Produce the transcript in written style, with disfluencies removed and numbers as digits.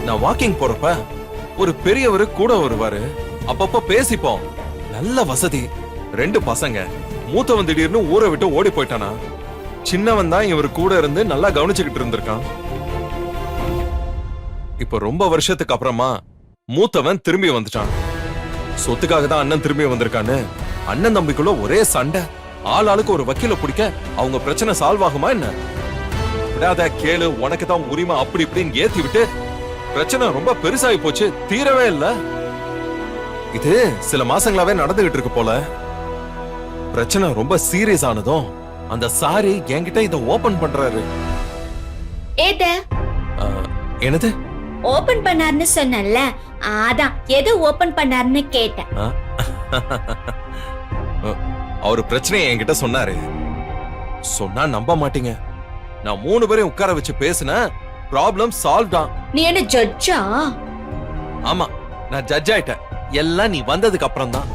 நான் வாக்கிங் போறப்ப ஒரு பெரியவர் கூட வருவாரு. அப்பப்ப பேசிப்போம். நல்ல வசதி, 2 பசங்க. மூத்தவன் திடீர்னு ஊரை விட்டு ஓடி போயிட்டானா, சின்னவன் தான் இவர் கூட இருந்து நல்லா கவனிச்சுக்கிட்டு இருந்திருக்கான். இப்ப ரொம்ப வருஷத்துக்கு அப்புறமா மூத்தவன் திரும்பி வந்துட்டான். சொத்துக்காக தான் அண்ணன் திரும்பி வந்திருக்கான்னு அண்ணன் தம்பிக்குள்ள ஒரே சண்டை. ஆளாளுக்கு ஒரு வக்கீல பிடிக்க அவங்க பிரச்சனை சால்வ் ஆகுமா என்ன? விடாத கேளு, உனக்கு தான் உரிமை அப்படி இப்படின்னு ஏத்தி விட்டு பிரச்சனை ரொம்ப பெருசாகி போச்சு, தீரவே இல்ல. இது சில மாசங்களாவே நடந்துகிட்டு இருக்கு போல. பிரச்சனை ரொம்ப சீரியஸ் ஆனதும் அந்த சாரி என்கிட்ட இத ஓபன் பண்றாரு. என்னது ஓபன் பண்ணாருன்னு சொன்னல, அதான் எது ஓபன் பண்ணாருன்னு கேட்டேன். அவரு பிரச்சனையை என்கிட்ட சொன்னாரு. சொன்னா நம்ப மாட்டீங்க, நான் 3 பேரையும் உட்கார வச்சு பேசின, ப்ராப்ளம் சால்வ் தான். நீ என்ன ஜட்ஜா? ஆமா, நான் ஜட்ஜ் ஆயிட்டேன். எல்லாம் நீ வந்ததுக்கு அப்புறம் தான்.